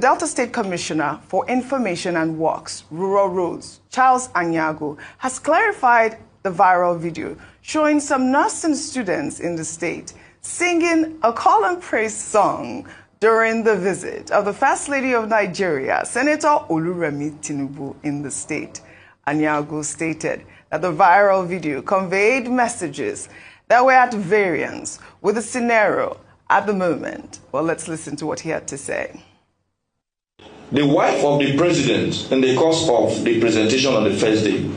Delta State Commissioner for Information and Works, Rural Roads, Charles Anyago, has clarified the viral video showing some nursing students in the state singing a call and praise song during the visit of the First Lady of Nigeria, Senator Oluremi Tinubu, in the state. Anyago stated that the viral video conveyed messages that were at variance with the scenario at the moment. Well, let's listen to what he had to say. The wife of the president, in the course of the presentation on the first day,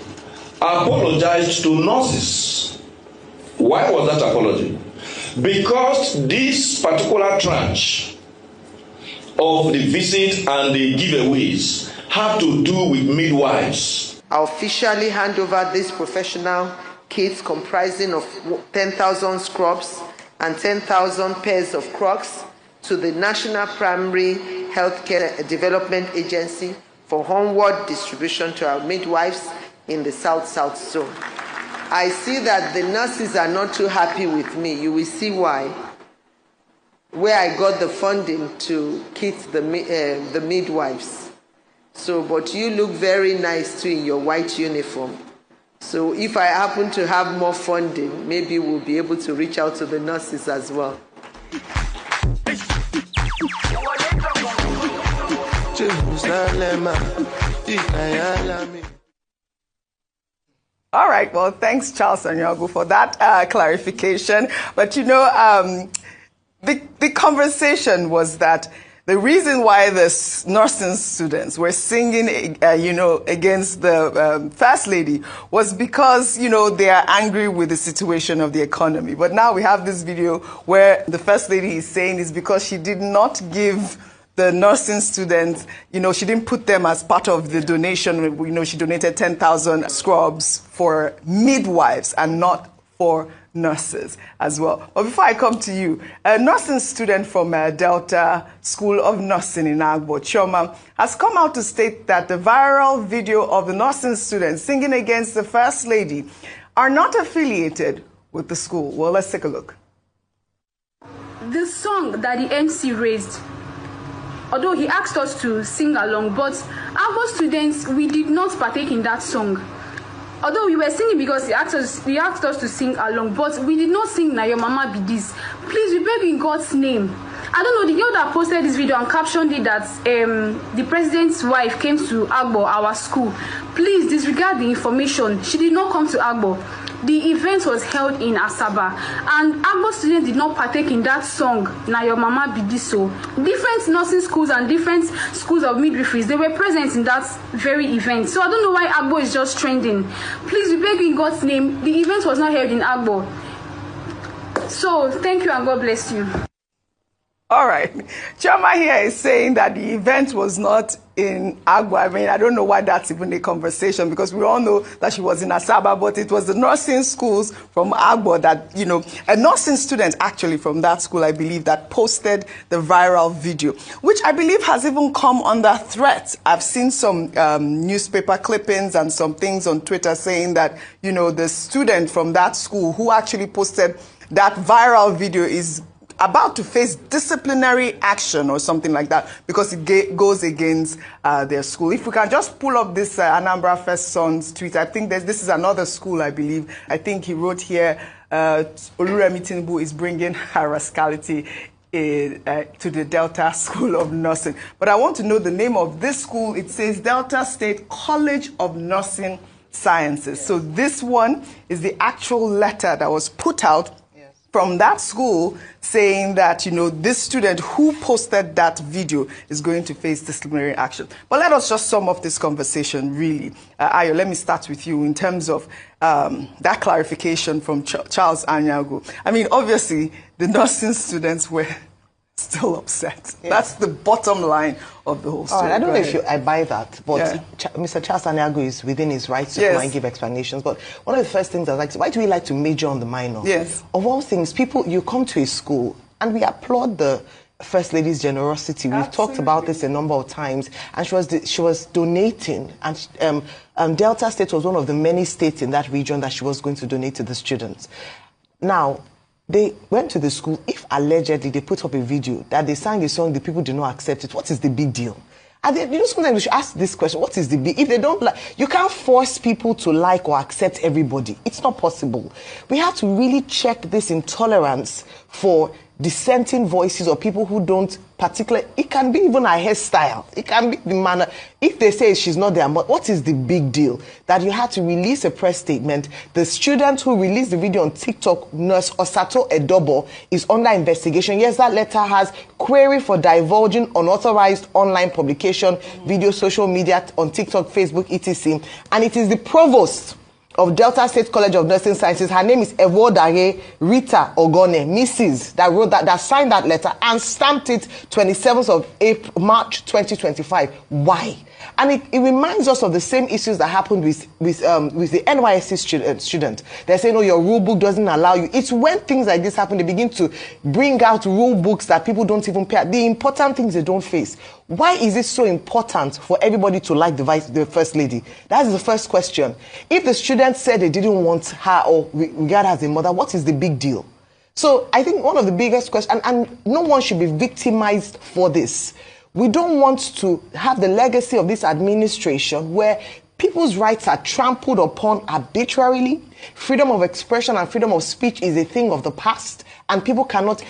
apologized to nurses. Why was that apology? Because this particular tranche of the visit and the giveaways have to do with midwives. I officially hand over these professional kits comprising of 10,000 scrubs and 10,000 pairs of Crocs to the National Primary Healthcare Development Agency for homeward distribution to our midwives in the South-South zone. I see that the nurses are not too happy with me. You will see why. Where I got the funding to kit the midwives. So, but you look very nice too in your white uniform. So if I happen to have more funding, maybe we'll be able to reach out to the nurses as well. All right, well, thanks, Charles Anyago, for that clarification. But, you know, the conversation was that the reason why the nursing students were singing, you know, against the First Lady was because, you know, they are angry with the situation of the economy. But now we have this video where the First Lady is saying it's because she did not give the nursing students, you know, she didn't put them as part of the donation. You know, she donated 10,000 scrubs for midwives and not for nurses as well. But before I come to you, a nursing student from Delta School of Nursing in Agbo, Chioma, has come out to state that the viral video of the nursing students singing against the First Lady are not affiliated with the school. Well, let's take a look. The song that the MC raised, although he asked us to sing along, but our students, we did not partake in that song. Although we were singing because he asked us to sing along, but we did not sing "Na Your Mama Be This." Please, we beg in God's name. I don't know, the girl that posted this video and captioned it that the president's wife came to Agbo, our school. Please disregard the information. She did not come to Agbo. The event was held in Asaba, and Agbo students did not partake in that song, "Na Your Mama Be This." So different nursing schools and different schools of midwifery, they were present in that very event. So I don't know why Agbo is just trending. Please, we beg in God's name, the event was not held in Agbo. So thank you and God bless you. All right. Chioma here is saying that the event was not in Agbo. I mean, I don't know why that's even a conversation, because we all know that she was in Asaba, but it was the nursing schools from Agbo that, you know, a nursing student actually from that school, I believe, that posted the viral video, which I believe has even come under threat. I've seen some newspaper clippings and some things on Twitter saying that, you know, the student from that school who actually posted that viral video is about to face disciplinary action or something like that because it goes against their school. If we can just pull up this Anambra First Son's tweet, I think this is another school, I believe. I think he wrote here, Oluremi Tinubu is bringing her rascality to the Delta School of Nursing. But I want to know the name of this school. It says Delta State College of Nursing Sciences. So this one is the actual letter that was put out from that school saying that, you know, this student who posted that video is going to face disciplinary action. But let us just sum up this conversation, really. Ayo, let me start with you in terms of that clarification from Charles Anyago. I mean, obviously, the nursing students were still upset. Yeah. That's the bottom line of the whole story. I don't know if I buy that, but Mr. Charles Anyago is within his rights to come and give explanations. But one of the first things I like to, why do we like to major on the minor? Yes. Of all things, people, you come to a school, and we applaud the First Lady's generosity. We've talked about this a number of times, and she was donating, and Delta State was one of the many states in that region that she was going to donate to the students. Now, they went to the school. If allegedly they put up a video that they sang a song, the people did not accept it, what is the big deal? And then, sometimes we should ask this question, what is the big, if they don't like, you can't force people to like or accept everybody. It's not possible. We have to really check this intolerance for dissenting voices or people who don't particularly, it can be even a hairstyle, it can be the manner. If they say she's not there, but what is the big deal? That you had to release a press statement. The student who released the video on TikTok, Nurse Osato Edobo, is under investigation. Yes, that letter has query for divulging unauthorized online publication, video, social media on TikTok, Facebook, etc. And it is the provost of Delta State College of Nursing Sciences. Her name is Evodare Rita Ogone, Mrs. that wrote that signed that letter and stamped it 27th of April, March 2025. Why? And it reminds us of the same issues that happened with the NYSC student. They're saying, oh, your rule book doesn't allow you. It's when things like this happen, they begin to bring out rule books that people don't even pay. The important things they don't face. Why is it so important for everybody to like the First Lady? That's the first question. If the student said they didn't want her or regard her as a mother, what is the big deal? So I think one of the biggest questions, and no one should be victimized for this. We don't want to have the legacy of this administration where people's rights are trampled upon arbitrarily. Freedom of expression and freedom of speech is a thing of the past, and people cannot.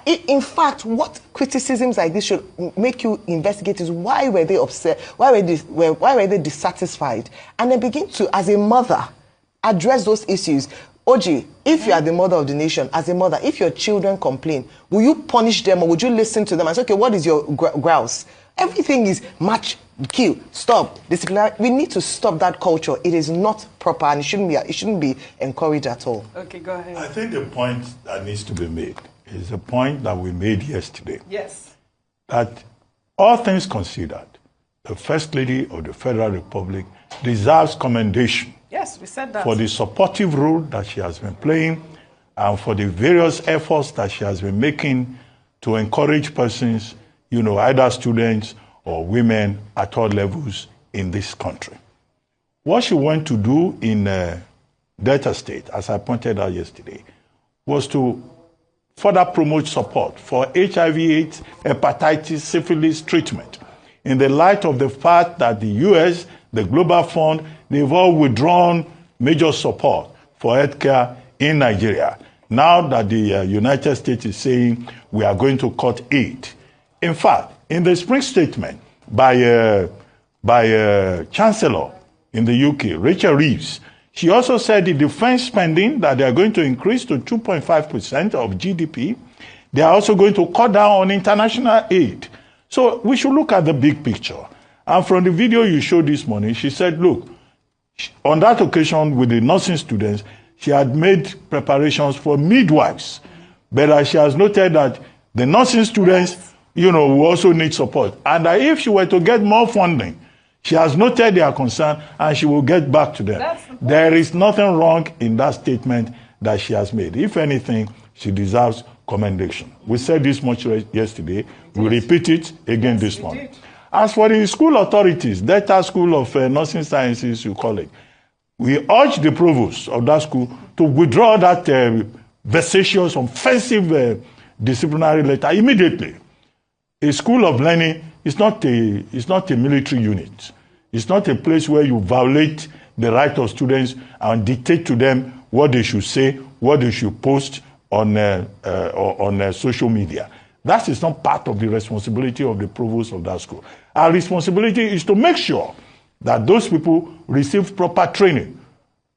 In fact, what criticisms like this should make you investigate is why were they upset? Why were they dissatisfied? And then begin to, as a mother, address those issues. Oji, if you are the mother of the nation, as a mother, if your children complain, will you punish them or would you listen to them and say, okay, what is your grouse? Everything is match, kill, stop, disciplinary. We need to stop that culture. It is not proper and it shouldn't be encouraged at all. Okay, go ahead. I think the point that needs to be made is a point that we made yesterday. Yes. That all things considered, the First Lady of the Federal Republic deserves commendation. Yes, we said that. For the supportive role that she has been playing and for the various efforts that she has been making to encourage persons, either students or women at all levels in this country. What she went to do in Delta State, as I pointed out yesterday, was to further promote support for HIV/AIDS, hepatitis, syphilis treatment in the light of the fact that the US, the Global Fund, they've all withdrawn major support for healthcare in Nigeria. Now that the United States is saying we are going to cut aid. In fact, in the spring statement by Chancellor in the UK, Rachel Reeves, she also said the defense spending that they are going to increase to 2.5% of GDP. They are also going to cut down on international aid. So we should look at the big picture. And from the video you showed this morning, she said, look, on that occasion with the nursing students, she had made preparations for midwives. But she has noted that the nursing students, will also need support. And that if she were to get more funding, she has noted their concern and she will get back to them. There is nothing wrong in that statement that she has made. If anything, she deserves commendation. We said this much yesterday. We repeat it again this morning. As for the school authorities, Delta School of Nursing Sciences, you call it, we urge the provost of that school to withdraw that vexatious, offensive disciplinary letter immediately. A school of learning is not a military unit. It's not a place where you violate the right of students and dictate to them what they should say, what they should post on social media. That is not part of the responsibility of the provost of that school. Our responsibility is to make sure that those people receive proper training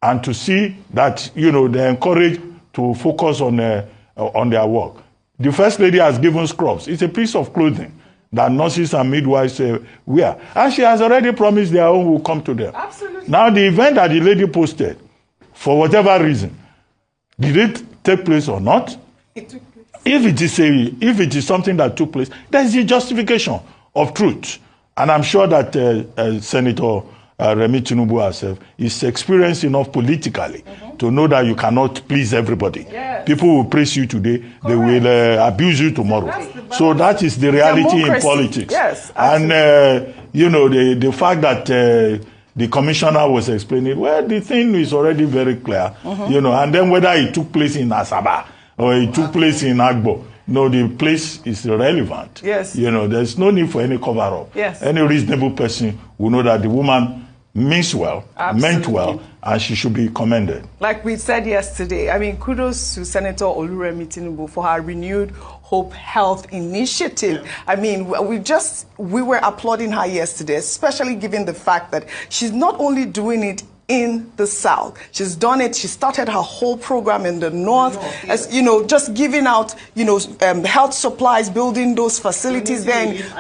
and to see that, they're encouraged to focus on their work. The First Lady has given scrubs. It's a piece of clothing that nurses and midwives wear. And she has already promised their own will come to them. Absolutely. Now, the event that the lady posted, for whatever reason, did it take place or not? It took place. If it is something that took place, there is a justification of truth. And I'm sure that Senator Remi Tinubu herself is experienced enough politically to know that you cannot please everybody. Yes. People will praise you today, they will abuse you tomorrow. So that is the reality in politics. Yes, and, the fact that the commissioner was explaining, well, the thing is already very clear, and then whether it took place in Asaba or it took place in Agbo. No, the place is irrelevant. Yes. You know, there's no need for any cover-up. Yes. Any reasonable person will know that the woman means well, Absolutely. meant well, and she should be commended. Like we said yesterday, I mean, kudos to Senator Oluremi Tinubu for her renewed Hope Health initiative. Yeah. I mean, we were applauding her yesterday, especially given the fact that she's not only doing it in the South. She's done it. She started her whole program in the North, as you know, just giving out, you know, health supplies, building those facilities,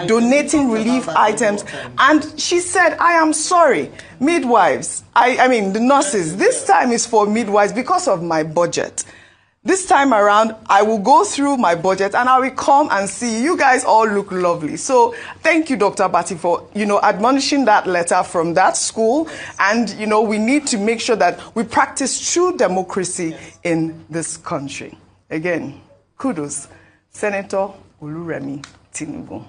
donating relief items. And she said, I am sorry, midwives, I mean, the nurses, this time is for midwives because of my budget. This time around, I will go through my budget and I will come and see you guys all look lovely. So thank you, Dr. Bati, for, you know, admonishing that letter from that school. And, you know, we need to make sure that we practice true democracy in this country. Again, kudos, Senator Oluremi Tinubu.